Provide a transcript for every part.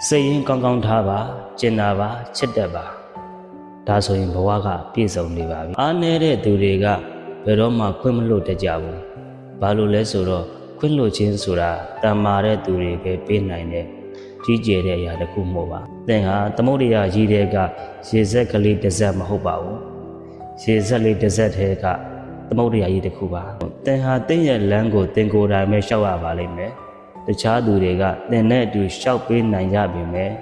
စိတ်ရင်းကောင်းကောင်းထားပါကျင်နာပါချစ်တတ်ပါဒါဆိုရင်ဘဝကပြည့်စုံနေပါပြီအားနည်းတဲ့သူတွေကဘယ်တော့မှခွင့်မလွတ်တတ်ကြဘူးဘာလို့လဲဆိုတော့ခွင့်လွတ်ခြင်းဆိုတာတန်မာတဲ့သူတွေပဲပေးနိုင်တဲ့ကြီးကျယ်တဲ့အရာတစ်ခုမဟုတ်ပါသင်ဟာသမုဒ္ဒရာကြီးတဲ့ကရေစက်ကလေးတစ်စက်မဟုတ်ပါဘူးရေစက်လေးတစ်စက်ထဲကသမုဒ္ဒရာကြီးတစ်ခုပါသင်ဟာသင်ရဲ့လမ်းကိုသင်ကိုယ်တိုင်ပဲရှောက်ရပါလိမ့်မယ်တခြားသူတွေကသင်နဲ့အတူရှောက်ပေးနိုင်ကြပြီမယ်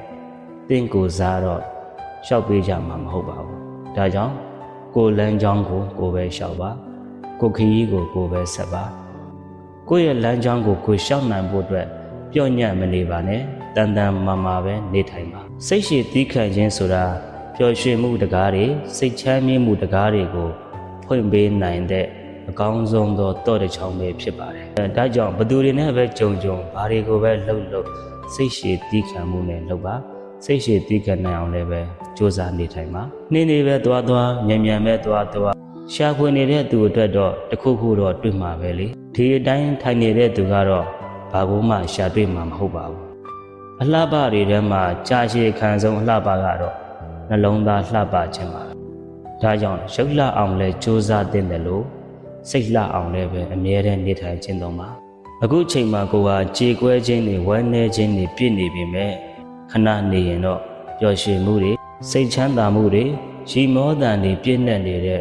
သင်ကိုယ်စားတော့ရှောက်ပေးကြမှာမဟုတ်ပါဘူးဒါကြောင့်ကိုယ်လမ်းကြောင်းကိုကိုယ်ပဲရှောက်ပါကိုယ်ခရီးကိုကိုယ်ပဲဆက်ပါကိုယ့်ရဲ့လမ်းကြောင်းကိုကိုယ်ရှောက်နိုင်ဖို့အတွက်ပြော့ညံ့မနေပါနဲ့တန်တန်မာမာပဲနေထိုင်ပါစိတ်ရှည်သီးခံခြင်းဆိုတာပျော်ရွှင်မှုတကားတွေစိတ်ချမ်းမြေ့မှုတကားတွေကိုဖွင့်ပေးနိုင်တဲ့အကောင်းဆုံးသောတောတစ်ချောင်းပဲဖြစ်ပါတယ်ဒါကြောင့်ဘသူတွေနဲ့ပဲကြုံဘာတွေကိုပဲလှုပ်စိတ်ရှည်သီးခံမှုနဲ့လှုပ်ပါစိတ်ရှည်သီးခံနိုင်အောင်လည်းပဲစူးစမ်းနေထိုင်ပါနေပဲသွားမြန်ပဲသွားရှာဖွေနေတဲ့သူအတွက်တော့တခုခုတော့တွေ့မှာပဲလေဒီအတိုင်းထိုင်နေတဲ့သူကတော့ဘာလို့မှရှာတွေ့မှာမဟုတ်ပါဘူးအလှပတွေထဲမှာကြာရှည်ခံဆုံးအလှပကတော့နှလုံးသားလှပခြင်းပါဒါကြောင့်ရုပ်လှအောင်လဲစူးစမ်းတင်တယ်လို့စိတ်လှအောင်လည်းပဲအမြဲတမ်းနေထိုင်ခြင်းတော့မှာအခုချိန်မှာကိုယ်ဟာကြေကွဲခြင်းတွေဝမ်းနည်းခြင်းတွေပြည့်နေပြီမဲ့ခဏနေရင်တော့ပျော်ရွှင်မှုတွေစိတ်ချမ်းသာမှုတွေရီမောသံတွေပြည့်နှက်နေတဲ့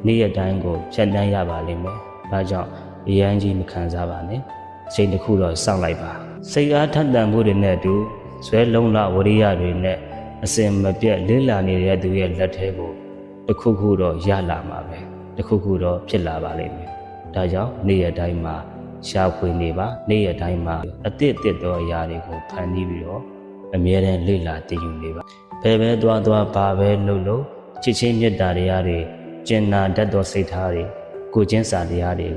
နေ့ရက်တိုင်းကိုဖြတ်တန်းရပါလိမ့်မယ်ဒါကြောင့်အရန်ကြီးမခံစားပါနဲ့ချိန်တစ်ခုတော့စောင့်လိုက်ပါစိတ်အားထက်သန်မှုတွေနဲ့အတူဇွဲလုံးလဝရိယတွေနဲ့အစင်မပြတ်လေးလာနေတဲ့သူရဲ့လက်ထဲကိုတစ်ခုခုတော့ရလာမှာပဲတစ်ခုခုတော့ဖြစ်လာပါလိမ့်မယ်ဒါကြောင့်နေ့ရက်တိုင်းမှာရှာဖွေနေပါနေ့ရက်တိုင်းမှာအသစ်သောအရာတွေကိုဖန်တီးပြီးတော့အမြဲတမ်းလေ့လာသိယူနေပါဘယ်ပဲသွားဘာပဲလုပ်ချစ်ချင်းမြတ်တာတရားတွေကျင်နာတတ်သောစိတ်ထားတွေကိုချင်းစာတရားတွေကို